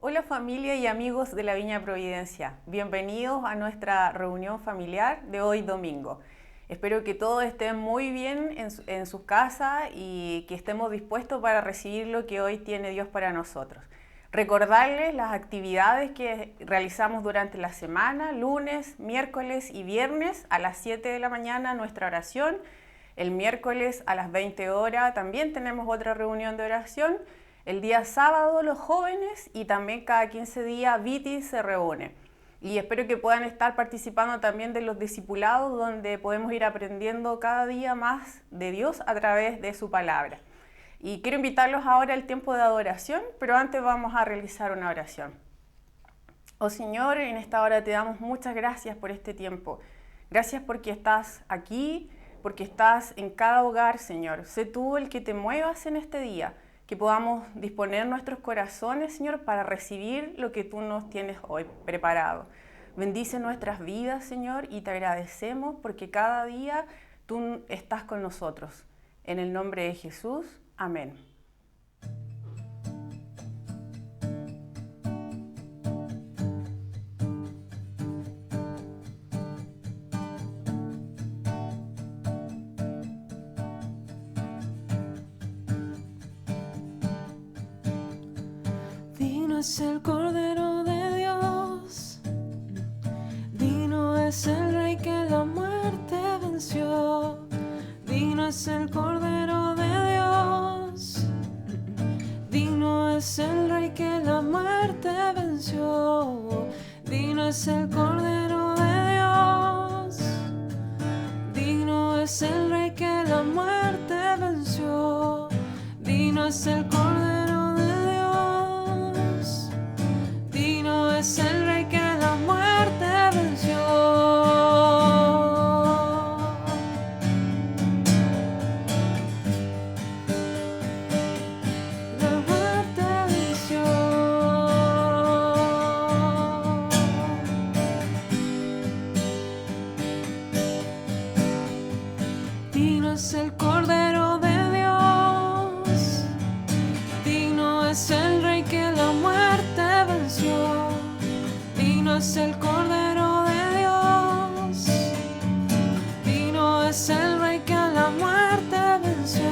Hola familia y amigos de la Viña Providencia, bienvenidos a nuestra reunión familiar de hoy domingo. Espero que todos estén muy bien en sus casas y que estemos dispuestos para recibir lo que hoy tiene Dios para nosotros. Recordarles las actividades que realizamos durante la semana, lunes, miércoles y viernes a las 7 de la mañana nuestra oración. El miércoles a las 20 horas también tenemos otra reunión de oración. El día sábado los jóvenes y también cada 15 días Viti se reúne. Y espero que puedan estar participando también de los discipulados donde podemos ir aprendiendo cada día más de Dios a través de su palabra. Y quiero invitarlos ahora al tiempo de adoración, pero antes vamos a realizar una oración. Oh Señor, en esta hora te damos muchas gracias por este tiempo. Gracias porque estás aquí, porque estás en cada hogar, Señor. Sé tú el que te muevas en este día, que podamos disponer nuestros corazones, Señor, para recibir lo que tú nos tienes hoy preparado. Bendice nuestras vidas, Señor, y te agradecemos porque cada día tú estás con nosotros. En el nombre de Jesús, amén. Digno es el Cordero de Dios, digno es el Rey que la muerte venció, digno es el Cordero de Dios, digno es el Rey que la muerte venció, digno es el Cordero de Dios, digno es el Rey que la muerte venció, digno es el Cordero de Dios, digno es el Rey que la muerte venció. La muerte venció. Digno es el Cordero de Dios, digno es el Rey que la muerte venció, digno es el Cordero de Dios, digno es el Rey que la muerte venció,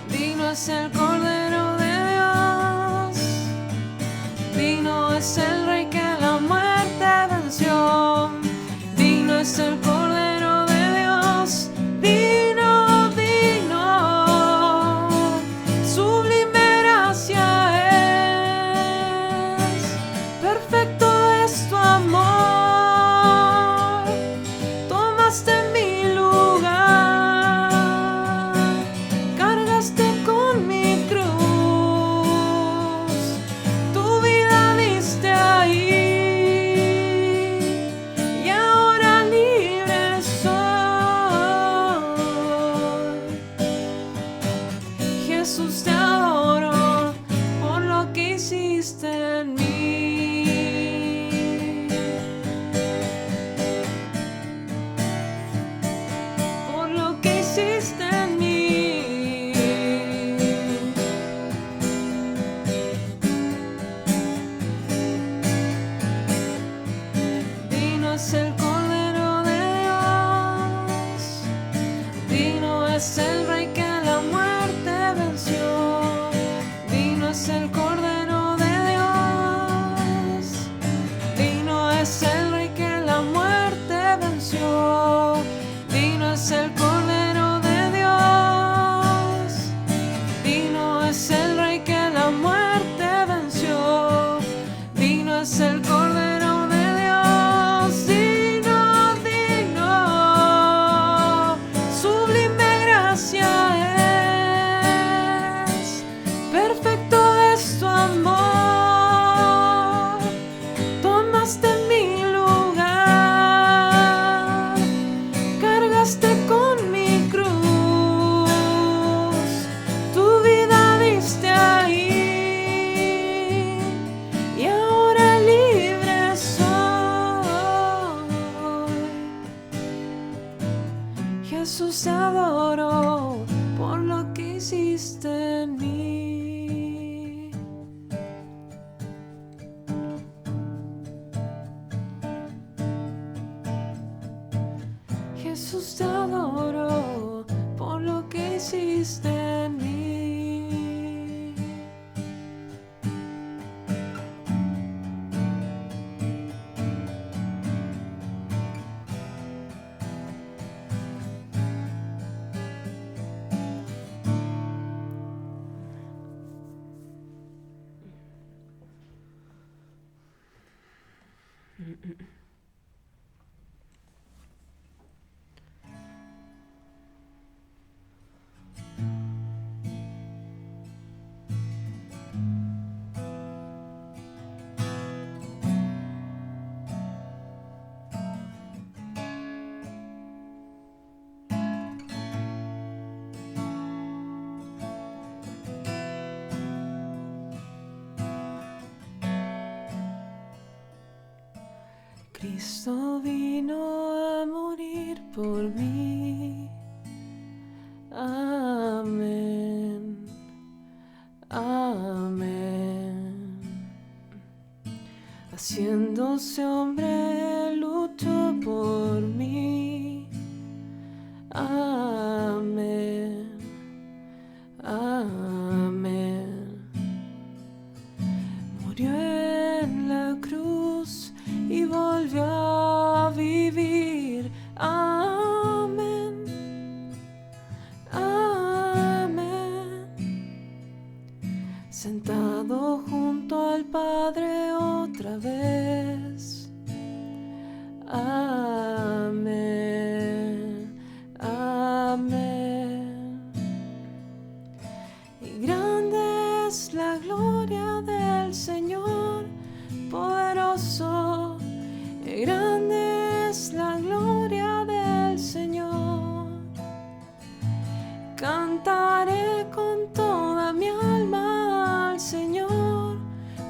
digno es el Cordero de Dios, digno es el Rey que la muerte venció, digno es el Cordero de Dios, digno, digno, sublime gracia es, perfecto es tu amor, tomaste mi lugar, cargaste con mi Jesús, te adoro por lo que hiciste en mí. Cristo vino a morir por mí. Amén. Amén. Haciéndose hombre, luchó por mí. Amén. Amén. Murió en la cruz y volvió a vivir. Amén. Amén. Sentado junto al Padre otra vez. Amén. Amén. Y grande es la gloria del Señor, poderoso. Y grande es la gloria del Señor. Cantaré con toda mi alma al Señor,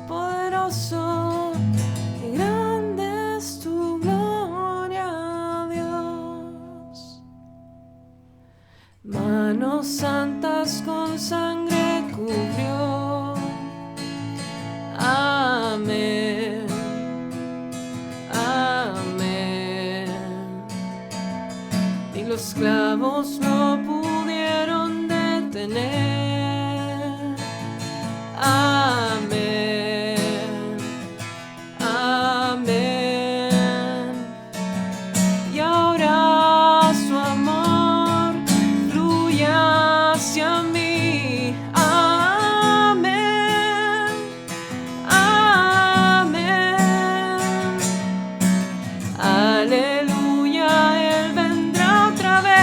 poderoso. Y grande es tu gloria, Dios. Manos santas con sangre cubrió. Amén. Amén. Y los clavos no pudieron detener. Amén. Amén. Y ahora su amor fluye hacia mí. Amén. Amén. Aleluya, Él vendrá otra vez.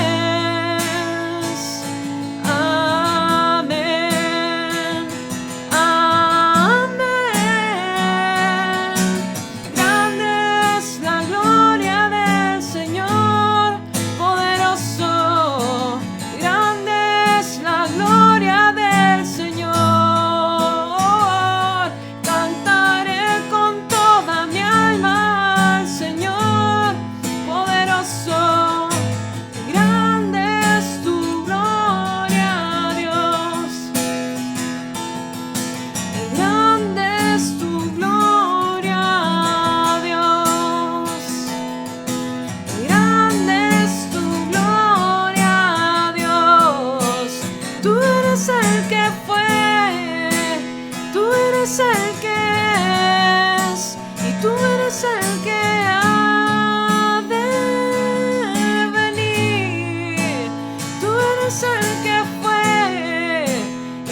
Amén. Amén. Grande es la gloria del Señor, poderoso. Grande es la gloria del Señor. Cantaré con toda mi alma al Señor, poderoso. Grande es tu gloria, Dios. Grande es tu gloria, Dios. Grande es tu gloria, Dios. Tú eres el que fue, tú eres el que es, y tú eres el que ha de venir. Tú eres el que fue,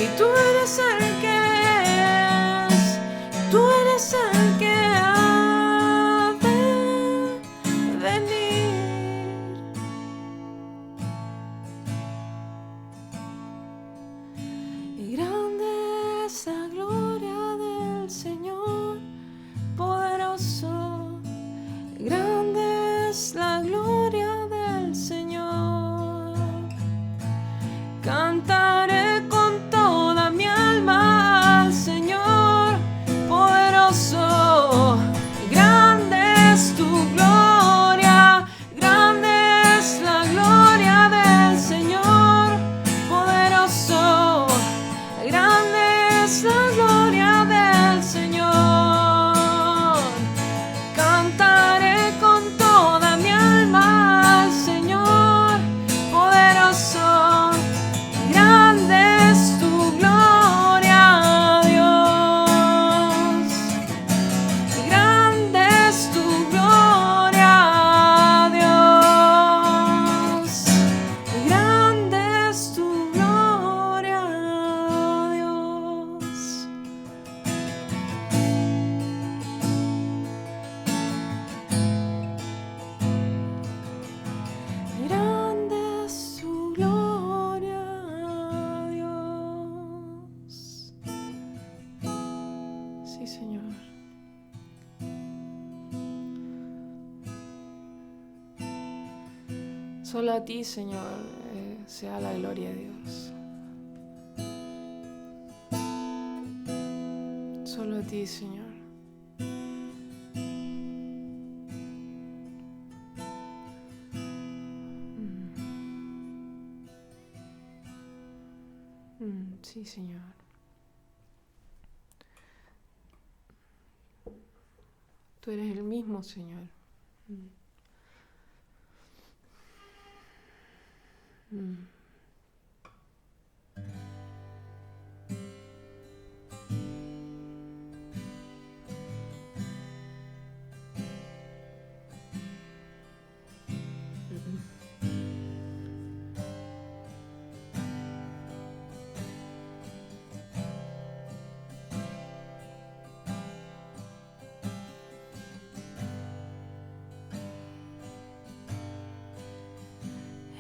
y tú eres el que es, tú eres el que ha de venir. Y grande es la gloria del Señor, poderoso. Grande es la gloria del Señor. Cantaré con toda mi alma Sí, Señor. Solo a ti, Señor, sea la gloria de Dios. Solo a ti, Señor. Sí, Señor. Tú eres el mismo, Señor.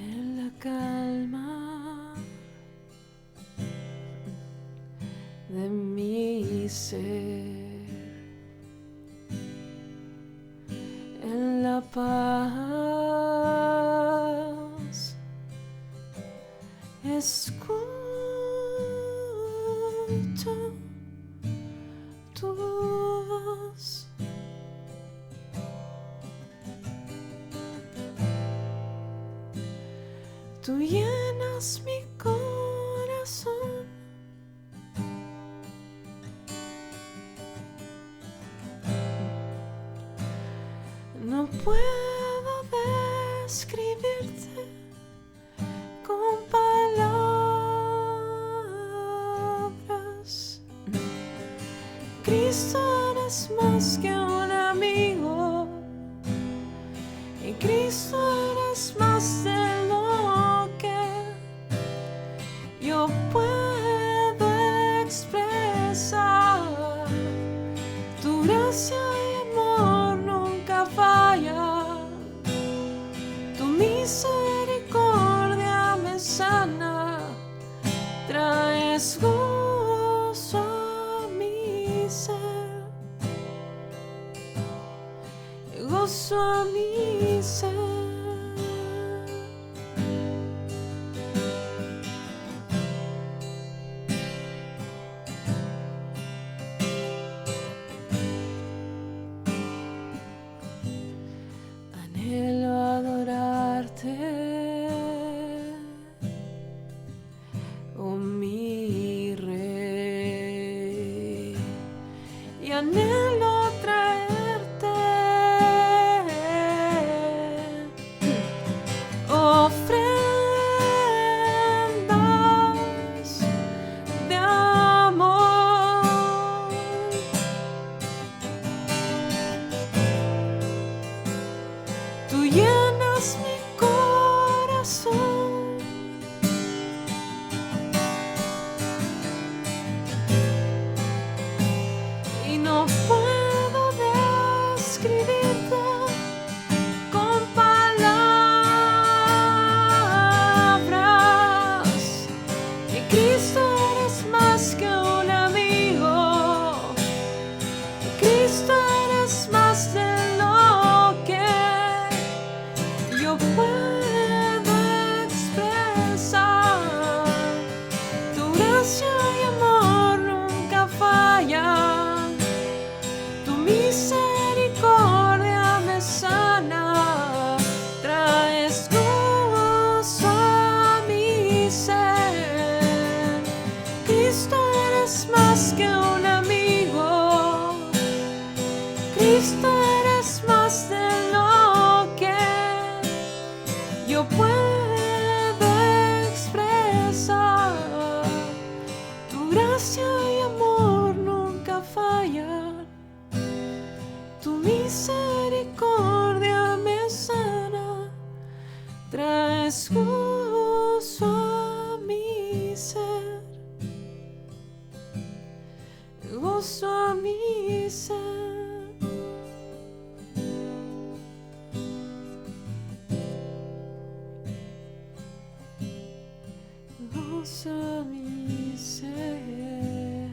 En la calma de mi ser, en la paz, escucho tu voz. Tú llenas mi corazón. No puedo describirte con palabras. Cristo, eres más que un amigo. Y Cristo, eres más de lo que yo puedo expresar. Tu gracia y amor nunca falla. Tu misericordia me sana. Traes gozo a mi ser. Gozo a mi ser. Anhelo adorarte, oh mi Rey, y anhelo traerte ofrendas de amor. Tú llenas mi corazón. Y no puedo describirte con palabras. Y Cristo, eres más que un amigo. Y Cristo, eres más de lo que yo puedo expresar. Tu gracia y amor nunca fallan. Tu misericordia me sana. Traes gozo a mi ser. Cristo, eres más que un amigo. Cristo, eres más de lo que yo puedo expresar. Tu gracia y amor nunca fallan. Tu misericordia me sana. Traes gozo a mi ser. Gozo a mi ser. Gozo a mi ser.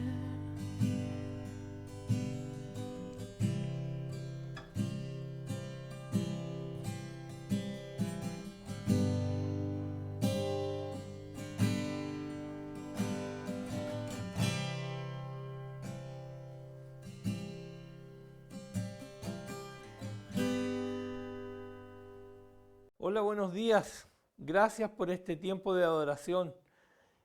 Hola, buenos días. Gracias por este tiempo de adoración.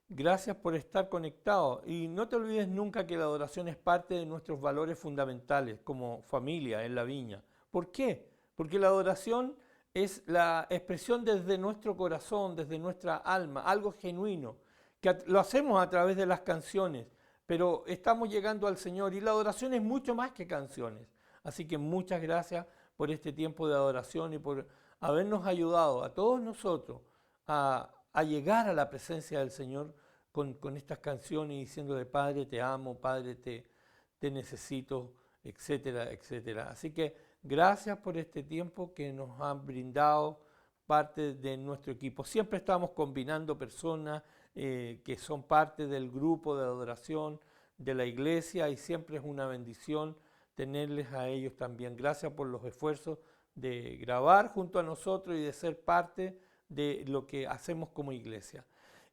Gracias por estar conectado. Y no te olvides nunca que la adoración es parte de nuestros valores fundamentales como familia en la viña. ¿Por qué? Porque la adoración es la expresión desde nuestro corazón, desde nuestra alma, algo genuino, que lo hacemos a través de las canciones, pero estamos llegando al Señor y la adoración es mucho más que canciones. Así que muchas gracias por este tiempo de adoración y por habernos ayudado a todos nosotros a llegar a la presencia del Señor con estas canciones y diciéndole, Padre, te amo, Padre, te necesito, etcétera, etcétera. Así que gracias por este tiempo que nos han brindado parte de nuestro equipo. Siempre estamos combinando personas que son parte del grupo de adoración de la iglesia y siempre es una bendición tenerles a ellos también. Gracias por los esfuerzos de grabar junto a nosotros y de ser parte de lo que hacemos como iglesia.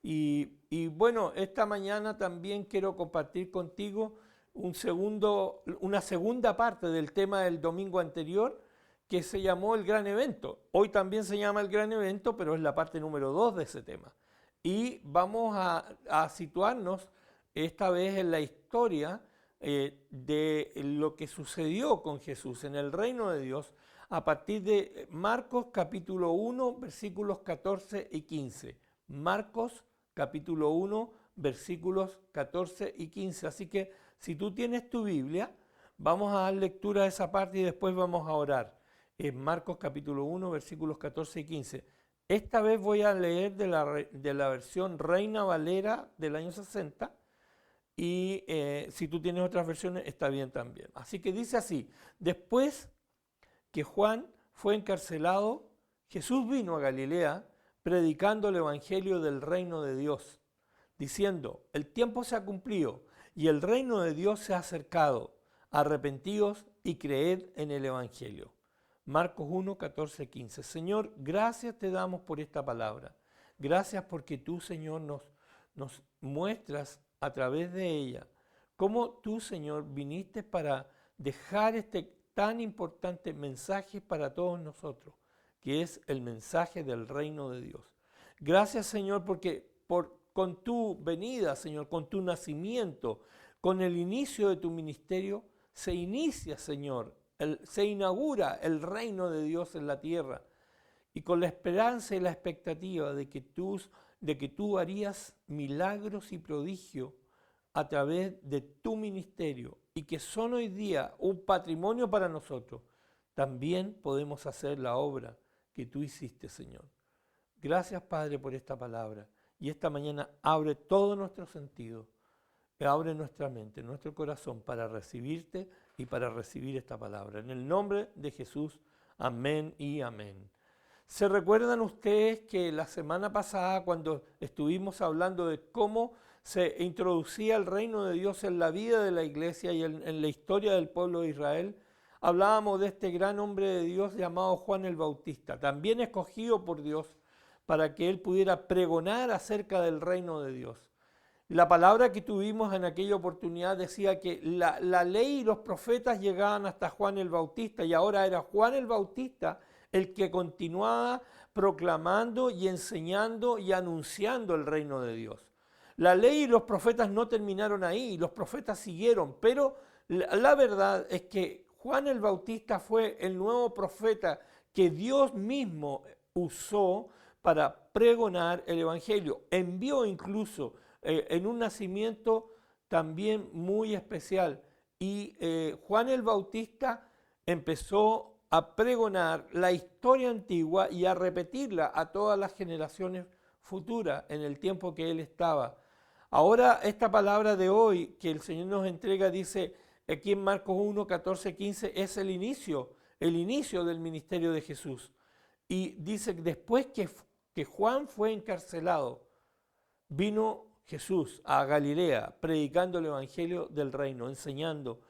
Y bueno, esta mañana también quiero compartir contigo una segunda parte del tema del domingo anterior que se llamó el gran evento. Hoy también se llama el gran evento, pero es la parte número 2 de ese tema. Y vamos a situarnos esta vez en la historia de lo que sucedió con Jesús en el reino de Dios a partir de Marcos capítulo 1 versículos 14 y 15. Marcos capítulo 1 versículos 14 y 15. Así que si tú tienes tu Biblia, vamos a dar lectura a esa parte y después vamos a orar. En Marcos capítulo 1 versículos 14 y 15. Esta vez voy a leer de la versión Reina Valera del año 60 y si tú tienes otras versiones está bien también. Así que dice así, después que Juan fue encarcelado, Jesús vino a Galilea predicando el evangelio del reino de Dios, diciendo, el tiempo se ha cumplido y el reino de Dios se ha acercado, arrepentíos y creed en el evangelio. Marcos 1, 14, 15. Señor, gracias te damos por esta palabra. Gracias porque tú, Señor, nos muestras a través de ella cómo tú, Señor, viniste para dejar este tan importante mensaje para todos nosotros, que es el mensaje del reino de Dios. Gracias, Señor, porque con tu venida, Señor, con tu nacimiento, con el inicio de tu ministerio, se inicia, Señor, se inaugura el reino de Dios en la tierra. Y con la esperanza y la expectativa de que tú harías milagros y prodigios a través de tu ministerio y que son hoy día un patrimonio para nosotros, también podemos hacer la obra que tú hiciste, Señor. Gracias, Padre, por esta palabra. Y esta mañana abre todo nuestro sentido, abre nuestra mente, nuestro corazón para recibirte y para recibir esta palabra. En el nombre de Jesús, amén y amén. ¿Se recuerdan ustedes que la semana pasada, cuando estuvimos hablando de cómo se introducía el reino de Dios en la vida de la iglesia y en la historia del pueblo de Israel, hablábamos de este gran hombre de Dios llamado Juan el Bautista, también escogido por Dios para que él pudiera pregonar acerca del reino de Dios? La palabra que tuvimos en aquella oportunidad decía que la ley y los profetas llegaban hasta Juan el Bautista y ahora era Juan el Bautista el que continuaba proclamando y enseñando y anunciando el reino de Dios. La ley y los profetas no terminaron ahí, los profetas siguieron, pero la verdad es que Juan el Bautista fue el nuevo profeta que Dios mismo usó para pregonar el evangelio. Envió incluso en un nacimiento también muy especial. Y Juan el Bautista empezó a pregonar la historia antigua y a repetirla a todas las generaciones futuras en el tiempo que él estaba. Ahora esta palabra de hoy que el Señor nos entrega dice aquí en Marcos 1, 14, 15 es el inicio del ministerio de Jesús. Y dice que después que Juan fue encarcelado, vino Jesús a Galilea predicando el evangelio del reino, enseñando.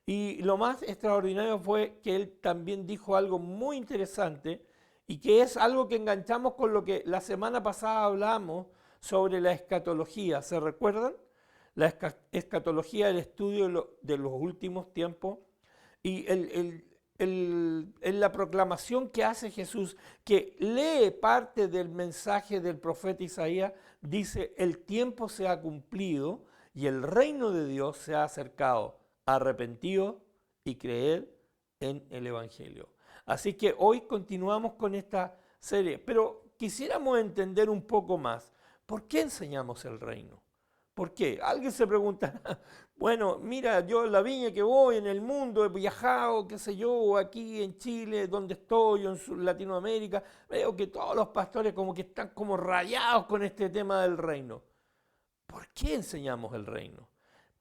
Y lo más extraordinario fue que él también dijo algo muy interesante y que es algo que enganchamos con lo que la semana pasada hablamos sobre la escatología. ¿Se recuerdan? La escatología, el estudio de los últimos tiempos. Y el en la proclamación que hace Jesús, que lee parte del mensaje del profeta Isaías, dice, el tiempo se ha cumplido y el reino de Dios se ha acercado. Arrepentido y creed en el Evangelio. Así que hoy continuamos con esta serie, pero quisiéramos entender un poco más. ¿Por qué enseñamos el reino? ¿Por qué? Alguien se pregunta, bueno, mira, yo en la viña que voy, en el mundo, he viajado, qué sé yo, aquí en Chile, donde estoy, en Latinoamérica, veo que todos los pastores como que están como rayados con este tema del reino. ¿Por qué enseñamos el reino?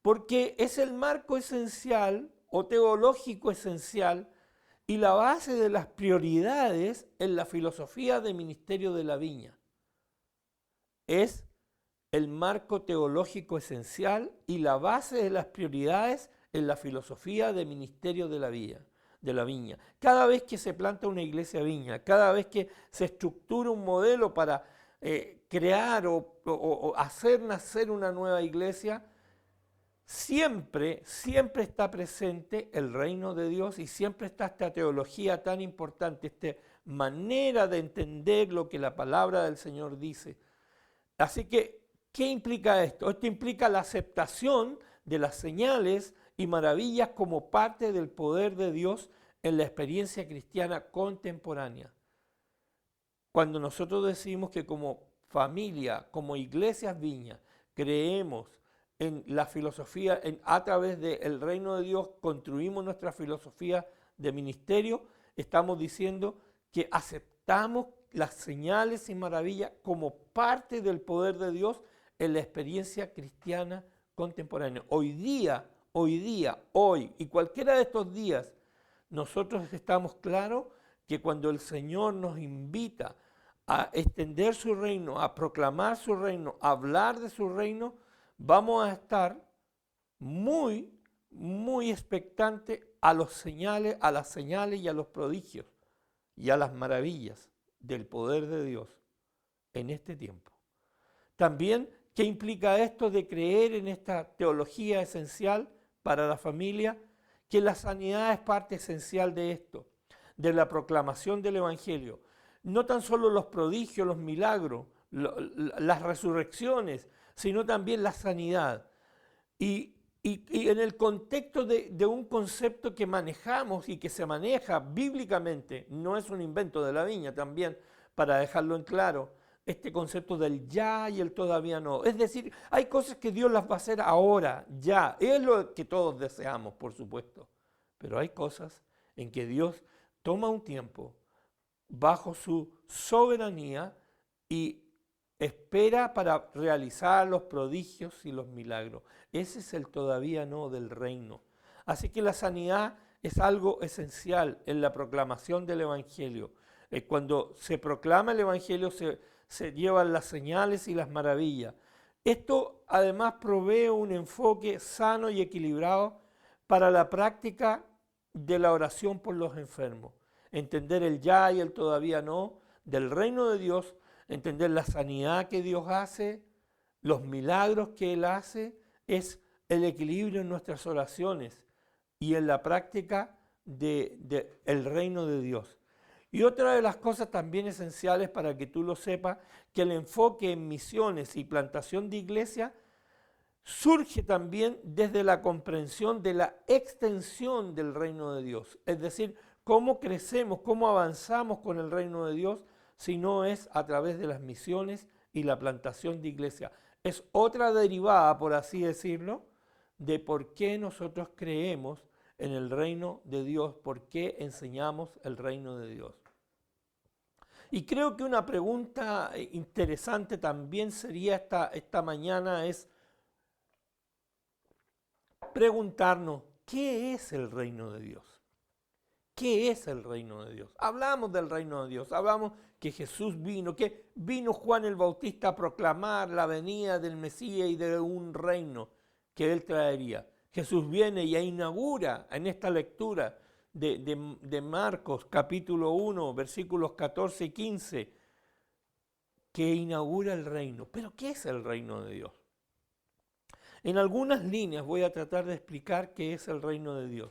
Porque es el marco esencial o teológico esencial y la base de las prioridades en la filosofía de ministerio de la viña. Es el marco teológico esencial y la base de las prioridades en la filosofía de ministerio de la viña. Cada vez que se planta una iglesia viña, cada vez que se estructura un modelo para crear o hacer nacer una nueva iglesia, siempre está presente el reino de Dios y siempre está esta teología tan importante, esta manera de entender lo que la palabra del Señor dice. Así que, ¿qué implica esto? Esto implica la aceptación de las señales y maravillas como parte del poder de Dios en la experiencia cristiana contemporánea. Cuando nosotros decimos que como familia, como iglesias viña, creemos en la filosofía, a través del reino de Dios, construimos nuestra filosofía de ministerio, estamos diciendo que aceptamos las señales y maravillas como parte del poder de Dios en la experiencia cristiana contemporánea. Hoy y cualquiera de estos días, nosotros estamos claros que cuando el Señor nos invita a extender su reino, a proclamar su reino, a hablar de su reino, vamos a estar muy expectantes a las señales y a los prodigios y a las maravillas del poder de Dios en este tiempo. También, ¿qué implica esto de creer en esta teología esencial para la familia? Que la sanidad es parte esencial de esto, de la proclamación del Evangelio. No tan solo los prodigios, los milagros, las resurrecciones, sino también la sanidad. Y en el contexto de un concepto que manejamos y que se maneja bíblicamente, no es un invento de la viña también, para dejarlo en claro, este concepto del ya y el todavía no. Es decir, hay cosas que Dios las va a hacer ahora, ya. Es lo que todos deseamos, por supuesto. Pero hay cosas en que Dios toma un tiempo bajo su soberanía y espera para realizar los prodigios y los milagros. Ese es el todavía no del reino. Así que la sanidad es algo esencial en la proclamación del Evangelio. Cuando se proclama el Evangelio se llevan las señales y las maravillas. Esto además provee un enfoque sano y equilibrado para la práctica de la oración por los enfermos. Entender el ya y el todavía no del reino de Dios, entender la sanidad que Dios hace, los milagros que Él hace, es el equilibrio en nuestras oraciones y en la práctica del reino de Dios. Y otra de las cosas también esenciales para que tú lo sepas, que el enfoque en misiones y plantación de iglesia surge también desde la comprensión de la extensión del reino de Dios. Es decir, cómo crecemos, cómo avanzamos con el reino de Dios, si no es a través de las misiones y la plantación de iglesia. Es otra derivada, por así decirlo, de por qué nosotros creemos en el reino de Dios, por qué enseñamos el reino de Dios. Y creo que una pregunta interesante también sería esta mañana es preguntarnos, ¿qué es el reino de Dios? ¿Qué es el reino de Dios? Hablamos del reino de Dios, hablamos que Jesús vino, que vino Juan el Bautista a proclamar la venida del Mesías y de un reino que Él traería. Jesús viene y inaugura en esta lectura de Marcos capítulo 1, versículos 14 y 15, que inaugura el reino. ¿Pero qué es el reino de Dios? En algunas líneas voy a tratar de explicar qué es el reino de Dios.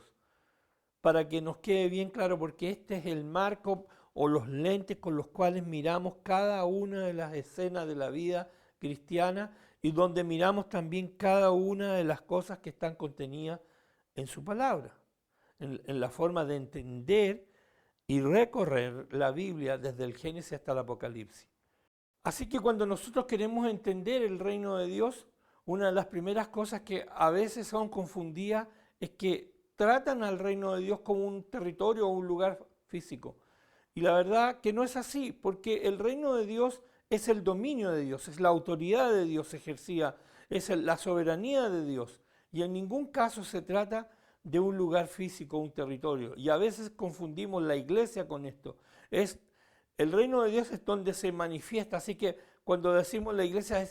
para que nos quede bien claro, porque este es el marco o los lentes con los cuales miramos cada una de las escenas de la vida cristiana y donde miramos también cada una de las cosas que están contenidas en su palabra, en la forma de entender y recorrer la Biblia desde el Génesis hasta el Apocalipsis. Así que cuando nosotros queremos entender el reino de Dios, una de las primeras cosas que a veces son confundidas es que tratan al reino de Dios como un territorio o un lugar físico. Y la verdad que no es así, porque el reino de Dios es el dominio de Dios, es la autoridad de Dios ejercida, es la soberanía de Dios. Y en ningún caso se trata de un lugar físico, un territorio. Y a veces confundimos la iglesia con esto. El reino de Dios es donde se manifiesta, así que cuando decimos la iglesia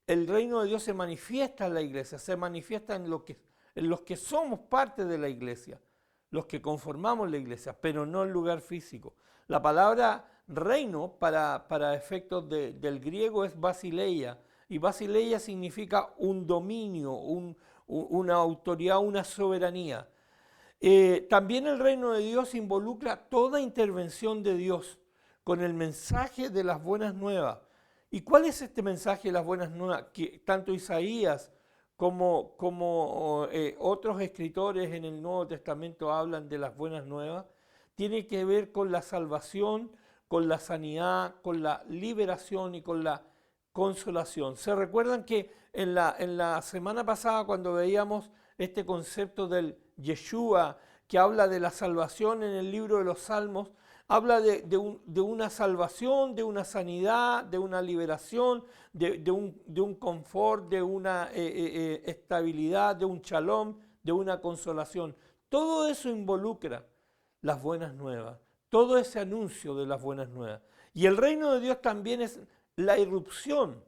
el reino de Dios se manifiesta en la iglesia, se manifiesta en los que somos parte de la iglesia, los que conformamos la iglesia, pero no el lugar físico. La palabra reino para efectos del griego es basileia, y basileia significa un dominio, una autoridad, una soberanía. También el reino de Dios involucra toda intervención de Dios con el mensaje de las buenas nuevas. ¿Y cuál es este mensaje de las buenas nuevas? Que tanto Isaías como otros escritores en el Nuevo Testamento hablan de las buenas nuevas. Tiene que ver con la salvación, con la sanidad, con la liberación y con la consolación. ¿Se recuerdan que en la semana pasada cuando veíamos este concepto del Yeshua, que habla de la salvación en el libro de los Salmos, habla de una salvación, de una sanidad, de una liberación, de un confort, de una estabilidad, de un shalom, de una consolación? Todo eso involucra las buenas nuevas, todo ese anuncio de las buenas nuevas. Y el reino de Dios también es la irrupción,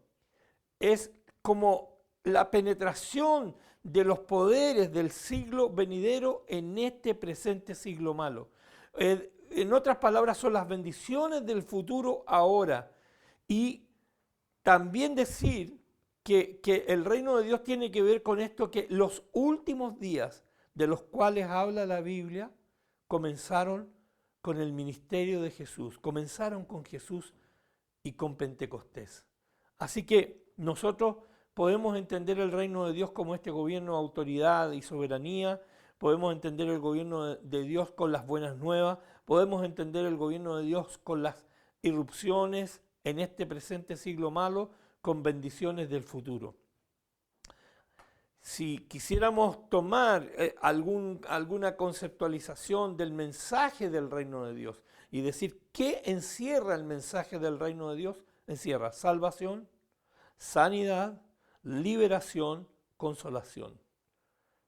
es como la penetración de los poderes del siglo venidero en este presente siglo malo. En otras palabras, son las bendiciones del futuro ahora. Y también decir que el reino de Dios tiene que ver con esto, que los últimos días de los cuales habla la Biblia comenzaron con el ministerio de Jesús, comenzaron con Jesús y con Pentecostés. Así que nosotros podemos entender el reino de Dios como este gobierno de autoridad y soberanía, podemos entender el gobierno de Dios con las buenas nuevas, podemos entender el gobierno de Dios con las irrupciones en este presente siglo malo, con bendiciones del futuro. Si quisiéramos tomar alguna conceptualización del mensaje del reino de Dios y decir qué encierra el mensaje del reino de Dios, encierra salvación, sanidad, liberación, consolación.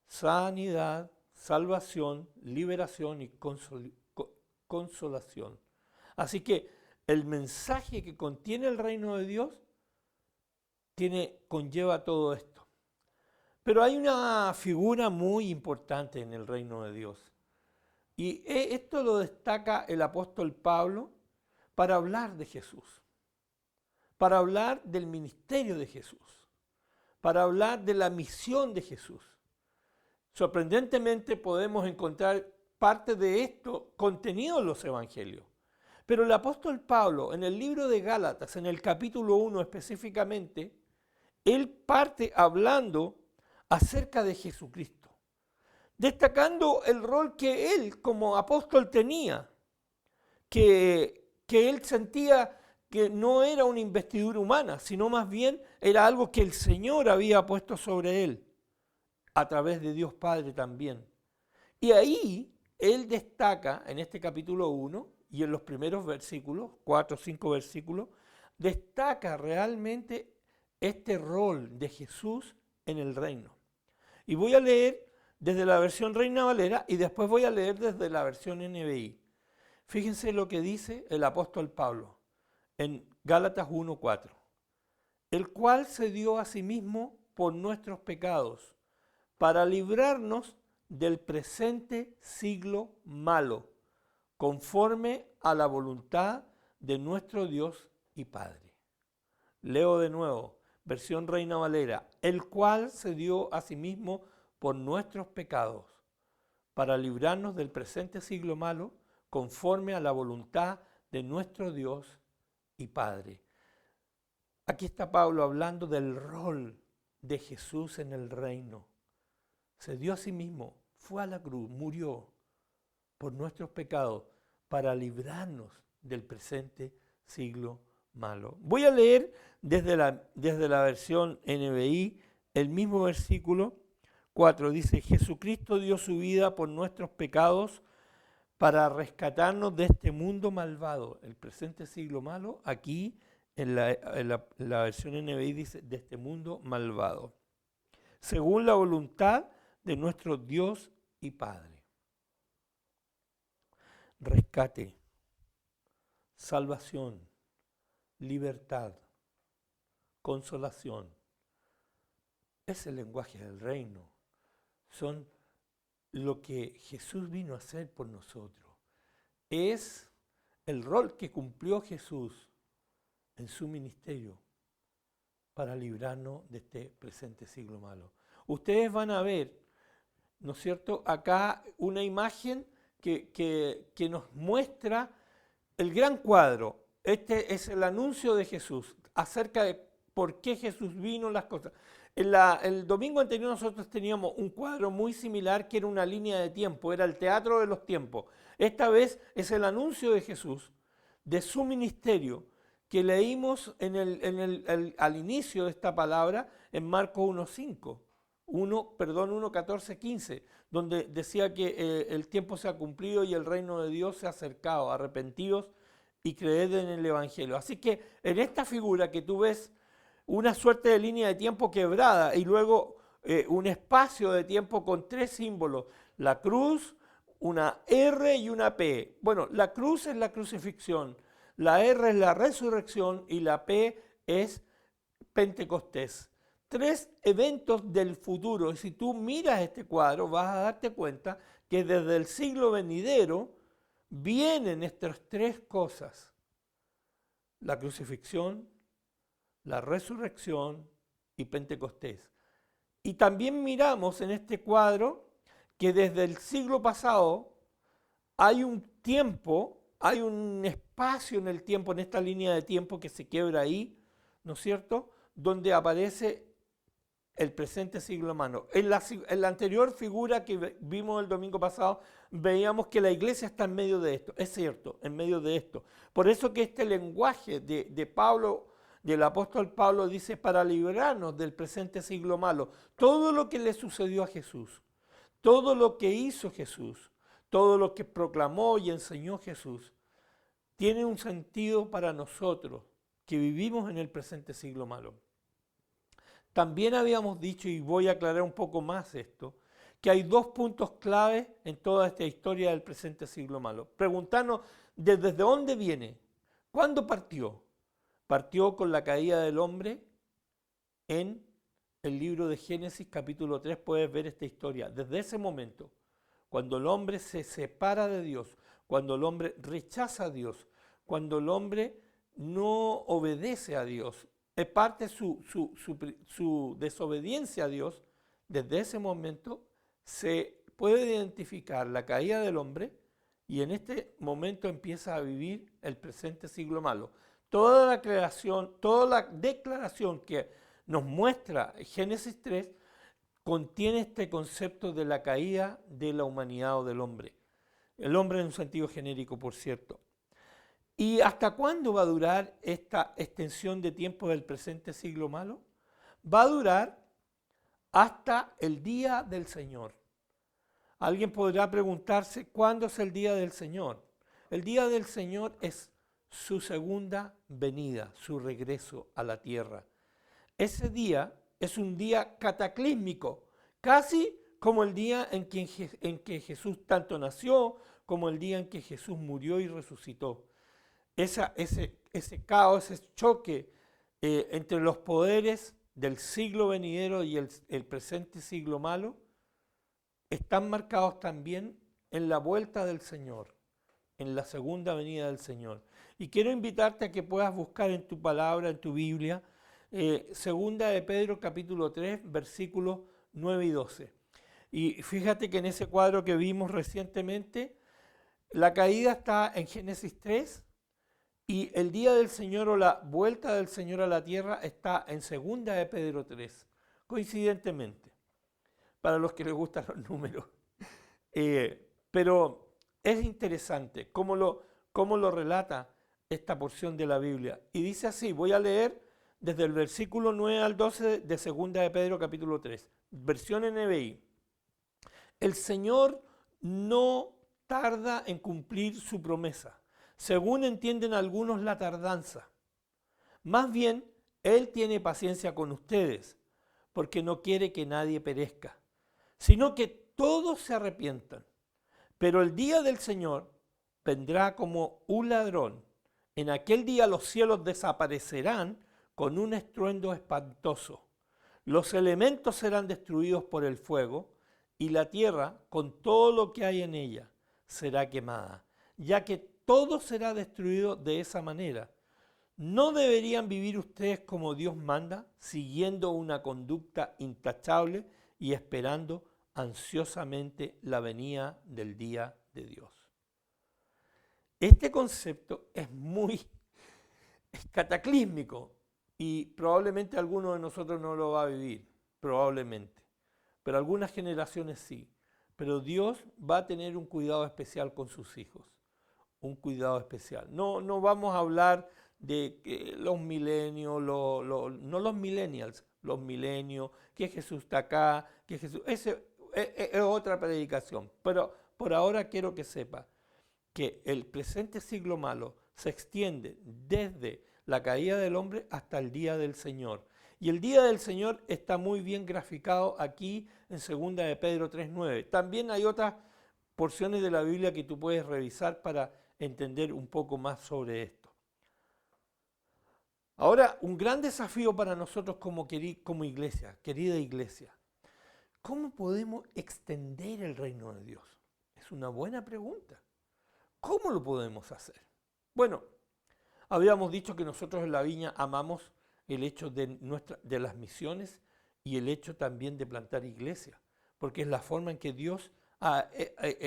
Sanidad, salvación, liberación y consolación. Así que el mensaje que contiene el reino de Dios conlleva todo esto. Pero hay una figura muy importante en el reino de Dios. Y esto lo destaca el apóstol Pablo para hablar de Jesús, para hablar del ministerio de Jesús, para hablar de la misión de Jesús. Sorprendentemente podemos encontrar parte de esto contenido en los evangelios. Pero el apóstol Pablo, en el libro de Gálatas, en el capítulo 1 específicamente, él parte hablando acerca de Jesucristo, destacando el rol que él como apóstol tenía, que él sentía que no era una investidura humana, sino más bien era algo que el Señor había puesto sobre él, a través de Dios Padre también. Y ahí él destaca, en este capítulo 1, y en los primeros versículos, 4 o 5 versículos, destaca realmente este rol de Jesús en el reino. Y voy a leer desde la versión Reina Valera y después voy a leer desde la versión NBI. Fíjense lo que dice el apóstol Pablo en Gálatas 1:4. El cual se dio a sí mismo por nuestros pecados, para librarnos del presente siglo malo, conforme a la voluntad de nuestro Dios y Padre. Leo de nuevo, versión Reina Valera. El cual se dio a sí mismo por nuestros pecados, para librarnos del presente siglo malo, conforme a la voluntad de nuestro Dios y Padre. Aquí está Pablo hablando del rol de Jesús en el reino. Se dio a sí mismo, fue a la cruz, murió por nuestros pecados para librarnos del presente siglo malo. Voy a leer desde la versión NBI el mismo versículo 4. Dice, Jesucristo dio su vida por nuestros pecados para rescatarnos de este mundo malvado. El presente siglo malo, aquí en la versión NBI dice, de este mundo malvado. Según la voluntad de nuestro Dios y Padre. Rescate, salvación, libertad, consolación. Es el lenguaje del reino. Son lo que Jesús vino a hacer por nosotros. Es el rol que cumplió Jesús en su ministerio para librarnos de este presente siglo malo. Ustedes van a ver, ¿no es cierto?, acá una imagen que nos muestra el gran cuadro. Este es el anuncio de Jesús acerca de por qué Jesús vino, las cosas. El domingo anterior nosotros teníamos un cuadro muy similar que era una línea de tiempo, era el teatro de los tiempos. Esta vez es el anuncio de Jesús, de su ministerio, que leímos al inicio de esta palabra en Marcos 1:5, 1:14-15, donde decía que el tiempo se ha cumplido y el reino de Dios se ha acercado, arrepentidos y creed en el Evangelio. Así que en esta figura que tú ves, una suerte de línea de tiempo quebrada y luego un espacio de tiempo con tres símbolos, la cruz, una R y una P. Bueno, la cruz es la crucifixión, la R es la resurrección y la P es Pentecostés. Tres eventos del futuro. Y si tú miras este cuadro vas a darte cuenta que desde el siglo venidero vienen estas tres cosas: la crucifixión, la resurrección y Pentecostés. Y también miramos en este cuadro que desde el siglo pasado hay un tiempo, hay un espacio en el tiempo, en esta línea de tiempo que se quiebra ahí, ¿no es cierto?, donde aparece el presente siglo malo. En la anterior figura que vimos el domingo pasado, veíamos que la iglesia está en medio de esto. Es cierto, en medio de esto. Por eso que este lenguaje de Pablo, del apóstol Pablo, dice para librarnos del presente siglo malo. Todo lo que le sucedió a Jesús, todo lo que hizo Jesús, todo lo que proclamó y enseñó Jesús, tiene un sentido para nosotros que vivimos en el presente siglo malo. También habíamos dicho, y voy a aclarar un poco más esto, que hay dos puntos clave en toda esta historia del presente siglo malo. Preguntarnos desde dónde viene, cuándo partió. Partió con la caída del hombre en el libro de Génesis capítulo 3, puedes ver esta historia. Desde ese momento, cuando el hombre se separa de Dios, cuando el hombre rechaza a Dios, cuando el hombre no obedece a Dios, es parte su desobediencia a Dios, desde ese momento se puede identificar la caída del hombre y en este momento empieza a vivir el presente siglo malo. Toda la creación, toda la declaración que nos muestra Génesis 3 contiene este concepto de la caída de la humanidad o del hombre. El hombre en un sentido genérico, por cierto. ¿Y hasta cuándo va a durar esta extensión de tiempo del presente siglo malo? Va a durar hasta el día del Señor. Alguien podrá preguntarse, ¿cuándo es el día del Señor? El día del Señor es su segunda venida, su regreso a la tierra. Ese día es un día cataclísmico, casi como el día en que Jesús tanto nació, como el día en que Jesús murió y resucitó. Ese caos, ese choque entre los poderes del siglo venidero y el presente siglo malo, están marcados también en la vuelta del Señor, en la segunda venida del Señor. Y quiero invitarte a que puedas buscar en tu palabra, en tu Biblia, segunda de Pedro capítulo 3, versículos 9 y 12. Y fíjate que en ese cuadro que vimos recientemente, la caída está en Génesis 3 y el día del Señor o la vuelta del Señor a la tierra está en Segunda de Pedro 3, coincidentemente, para los que les gustan los números. Pero es interesante cómo lo relata esta porción de la Biblia. Y dice así, voy a leer desde el versículo 9 al 12 de Segunda de Pedro capítulo 3, versión NBI. El Señor no tarda en cumplir su promesa, según entienden algunos la tardanza. Más bien, Él tiene paciencia con ustedes, porque no quiere que nadie perezca, sino que todos se arrepientan. Pero el día del Señor vendrá como un ladrón. En aquel día los cielos desaparecerán con un estruendo espantoso. Los elementos serán destruidos por el fuego y la tierra, con todo lo que hay en ella, será quemada, ya que todo será destruido de esa manera. ¿No deberían vivir ustedes como Dios manda, siguiendo una conducta intachable y esperando ansiosamente la venida del día de Dios? Este concepto es cataclísmico y probablemente alguno de nosotros no lo va a vivir, probablemente, pero algunas generaciones sí. Pero Dios va a tener un cuidado especial con sus hijos, un cuidado especial. No vamos a hablar de los milenios, no los millennials, los milenios, que Jesús está acá, que Jesús... Es otra predicación, pero por ahora quiero que sepa que el presente siglo malo se extiende desde la caída del hombre hasta el día del Señor. Y el día del Señor está muy bien graficado aquí en 2 de Pedro 3:9. También hay otras porciones de la Biblia que tú puedes revisar para entender un poco más sobre esto. Ahora, un gran desafío para nosotros como iglesia, querida iglesia. ¿Cómo podemos extender el reino de Dios? Es una buena pregunta. ¿Cómo lo podemos hacer? Bueno, habíamos dicho que nosotros en la Viña amamos el hecho de las misiones y el hecho también de plantar iglesias, porque es la forma en que Dios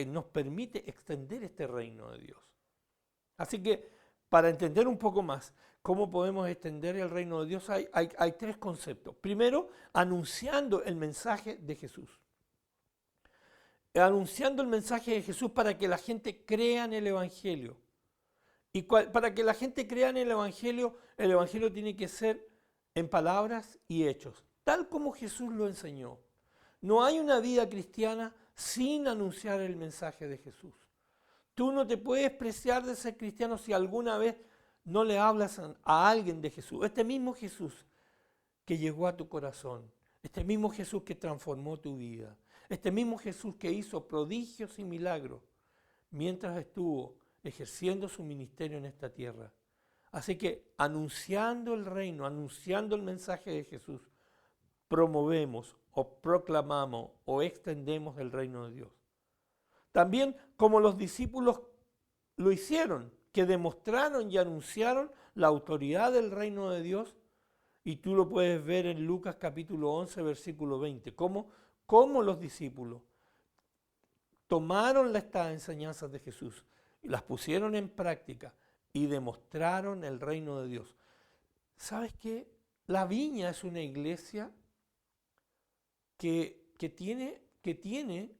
nos permite extender este reino de Dios. Así que, para entender un poco más cómo podemos extender el reino de Dios, hay tres conceptos. Primero, anunciando el mensaje de Jesús. Anunciando el mensaje de Jesús para que la gente crea en el Evangelio. Y para que la gente crea en el Evangelio tiene que ser en palabras y hechos, tal como Jesús lo enseñó. No hay una vida cristiana sin anunciar el mensaje de Jesús. Tú no te puedes preciar de ser cristiano si alguna vez no le hablas a alguien de Jesús. Este mismo Jesús que llegó a tu corazón, este mismo Jesús que transformó tu vida, este mismo Jesús que hizo prodigios y milagros mientras estuvo ejerciendo su ministerio en esta tierra. Así que anunciando el reino, anunciando el mensaje de Jesús, promovemos o proclamamos o extendemos el reino de Dios. También como los discípulos lo hicieron, que demostraron y anunciaron la autoridad del reino de Dios, y tú lo puedes ver en Lucas capítulo 11, versículo 20, cómo los discípulos tomaron estas enseñanzas de Jesús y las pusieron en práctica y demostraron el reino de Dios. ¿Sabes qué? La Viña es una iglesia que tiene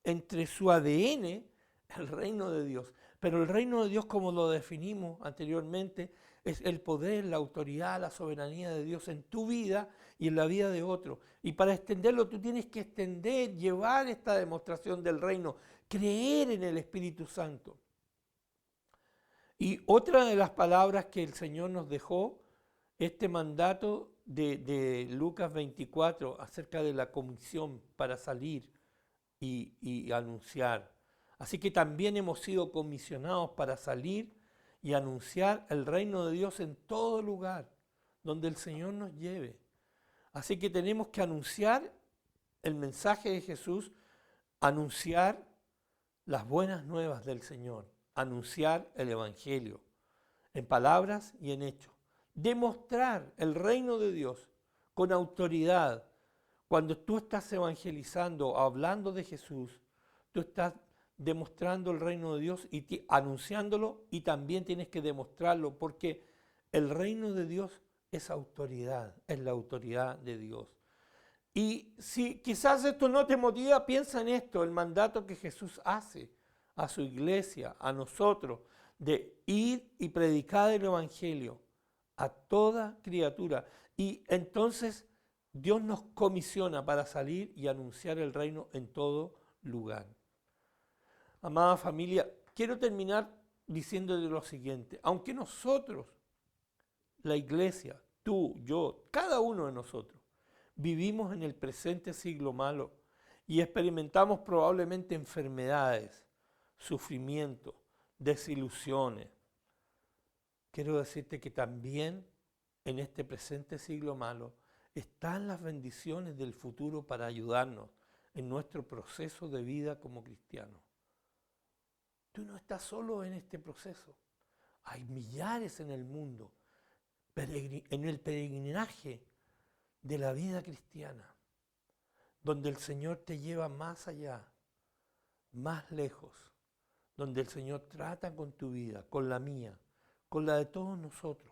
entre su ADN el reino de Dios. Pero el reino de Dios, como lo definimos anteriormente, es el poder, la autoridad, la soberanía de Dios en tu vida y en la vida de otro. Y para extenderlo tú tienes que llevar esta demostración del reino, creer en el Espíritu Santo. Y otra de las palabras que el Señor nos dejó, este mandato de Lucas 24 acerca de la comisión para salir y anunciar. Así que también hemos sido comisionados para salir y anunciar el reino de Dios en todo lugar donde el Señor nos lleve. Así que tenemos que anunciar el mensaje de Jesús, anunciar las buenas nuevas del Señor, anunciar el Evangelio en palabras y en hechos. Demostrar el reino de Dios con autoridad, Cuando tú estás evangelizando, hablando de Jesús, tú estás demostrando el reino de Dios y anunciándolo, y también tienes que demostrarlo, porque el reino de Dios es autoridad, es la autoridad de Dios. Y si quizás esto no te motiva, piensa en esto, el mandato que Jesús hace a su iglesia, a nosotros, de ir y predicar el evangelio a toda criatura. Y entonces Dios nos comisiona para salir y anunciar el reino en todo lugar. Amada familia, quiero terminar diciéndote lo siguiente. Aunque nosotros, la iglesia, tú, yo, cada uno de nosotros, vivimos en el presente siglo malo y experimentamos probablemente enfermedades, sufrimiento, desilusiones, quiero decirte que también en este presente siglo malo están las bendiciones del futuro para ayudarnos en nuestro proceso de vida como cristianos. Tú no estás solo en este proceso. Hay millares en el mundo, en el peregrinaje de la vida cristiana, donde el Señor te lleva más allá, más lejos, donde el Señor trata con tu vida, con la mía, con la de todos nosotros,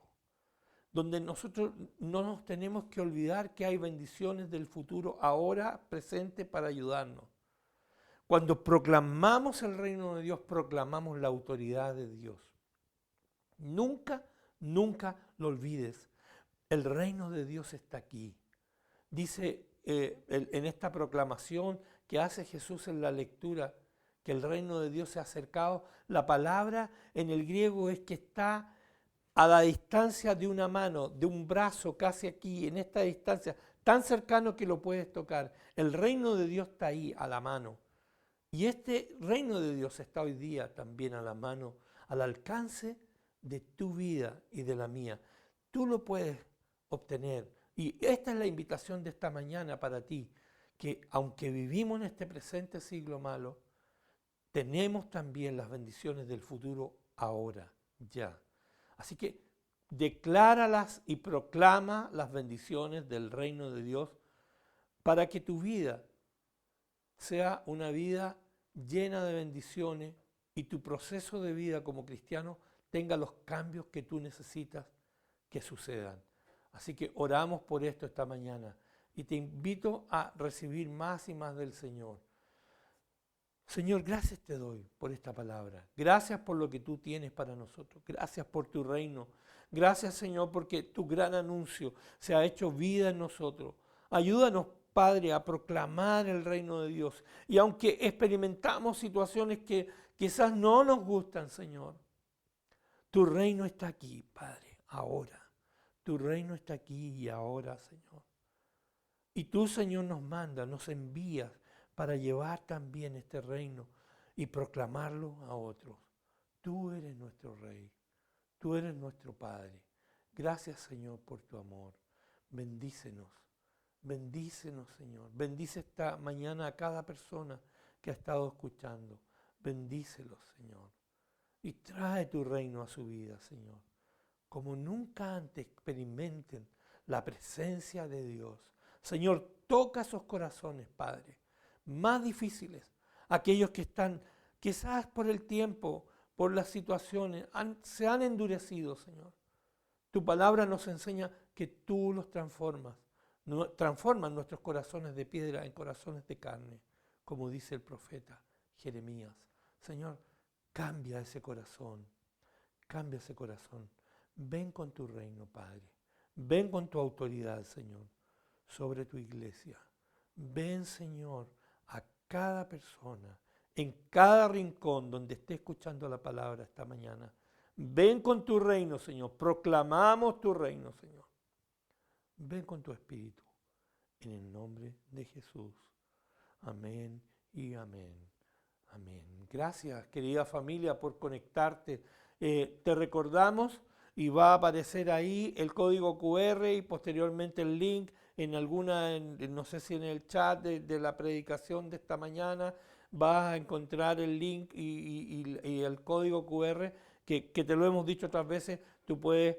donde nosotros no nos tenemos que olvidar que hay bendiciones del futuro ahora presente para ayudarnos. Cuando proclamamos el reino de Dios, proclamamos la autoridad de Dios. Nunca, nunca lo olvides. El reino de Dios está aquí. Dice en esta proclamación que hace Jesús en la lectura, que el reino de Dios se ha acercado. La palabra en el griego es que está a la distancia de una mano, de un brazo, casi aquí, en esta distancia, tan cercano que lo puedes tocar. El reino de Dios está ahí, a la mano. Y este reino de Dios está hoy día también a la mano, al alcance de tu vida y de la mía. Tú lo puedes obtener. Y esta es la invitación de esta mañana para ti, que aunque vivimos en este presente siglo malo, tenemos también las bendiciones del futuro ahora, ya. Así que decláralas y proclama las bendiciones del reino de Dios para que tu vida sea una vida llena de bendiciones y tu proceso de vida como cristiano tenga los cambios que tú necesitas que sucedan. Así que oramos por esto esta mañana y te invito a recibir más y más del Señor. Señor, gracias te doy por esta palabra. Gracias por lo que tú tienes para nosotros. Gracias por tu reino. Gracias, Señor, porque tu gran anuncio se ha hecho vida en nosotros. Ayúdanos, Padre, a proclamar el reino de Dios. Y aunque experimentamos situaciones que quizás no nos gustan, Señor, tu reino está aquí, Padre, ahora. Tu reino está aquí y ahora, Señor. Y tú, Señor, nos mandas, nos envías para llevar también este reino y proclamarlo a otros. Tú eres nuestro Rey, tú eres nuestro Padre. Gracias, Señor, por tu amor. Bendícenos, bendícenos, Señor. Bendice esta mañana a cada persona que ha estado escuchando. Bendícelos, Señor. Y trae tu reino a su vida, Señor. Como nunca antes experimenten la presencia de Dios. Señor, toca esos corazones, Padre, más difíciles, aquellos que están quizás por el tiempo, por las situaciones, se han endurecido, Señor. Tu palabra nos enseña que tú los transformas nuestros corazones de piedra en corazones de carne, como dice el profeta Jeremías. Señor, cambia ese corazón, cambia ese corazón. Ven con tu reino, Padre. Ven con tu autoridad, Señor, sobre tu iglesia. Ven, Señor, a cada persona, en cada rincón donde esté escuchando la palabra esta mañana. Ven con tu reino, Señor. Proclamamos tu reino, Señor. Ven con tu espíritu. En el nombre de Jesús. Amén y amén. Amén. Gracias, querida familia, por conectarte. Te recordamos y va a aparecer ahí el código QR y posteriormente el link no sé si en el chat de la predicación de esta mañana vas a encontrar el link y el código QR que te lo hemos dicho otras veces. Tú puedes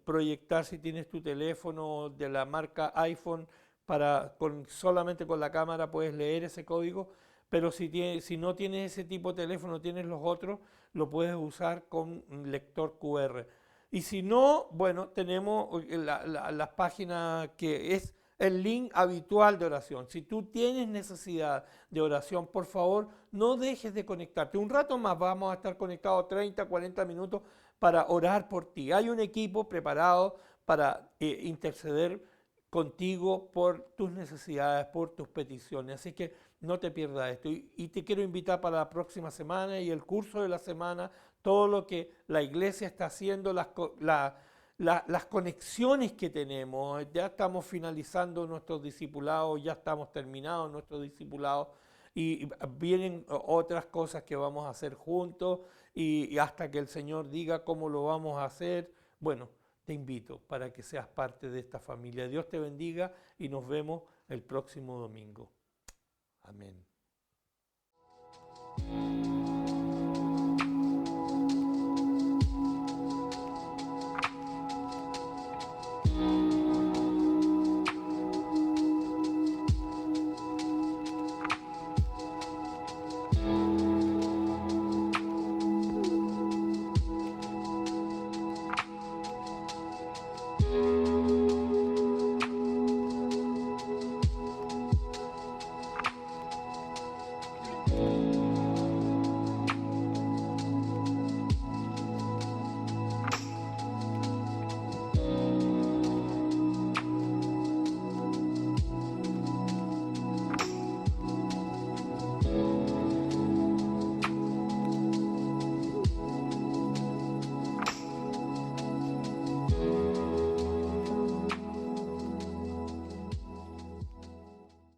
proyectar, si tienes tu teléfono de la marca iPhone, solamente con la cámara puedes leer ese código, pero si no tienes ese tipo de teléfono, tienes los otros, lo puedes usar con un lector QR. Y si no, bueno, tenemos la página que es el link habitual de oración. Si tú tienes necesidad de oración, por favor, no dejes de conectarte. Un rato más vamos a estar conectados 30, 40 minutos para orar por ti. Hay un equipo preparado para interceder contigo por tus necesidades, por tus peticiones. Así que no te pierdas esto. Y te quiero invitar para la próxima semana y el curso de la semana, todo lo que la iglesia está haciendo, las conexiones que tenemos. Ya estamos finalizando nuestros discipulados, ya estamos terminados nuestros discipulados y vienen otras cosas que vamos a hacer juntos y hasta que el Señor diga cómo lo vamos a hacer. Bueno, te invito para que seas parte de esta familia. Dios te bendiga y nos vemos el próximo domingo. Amén.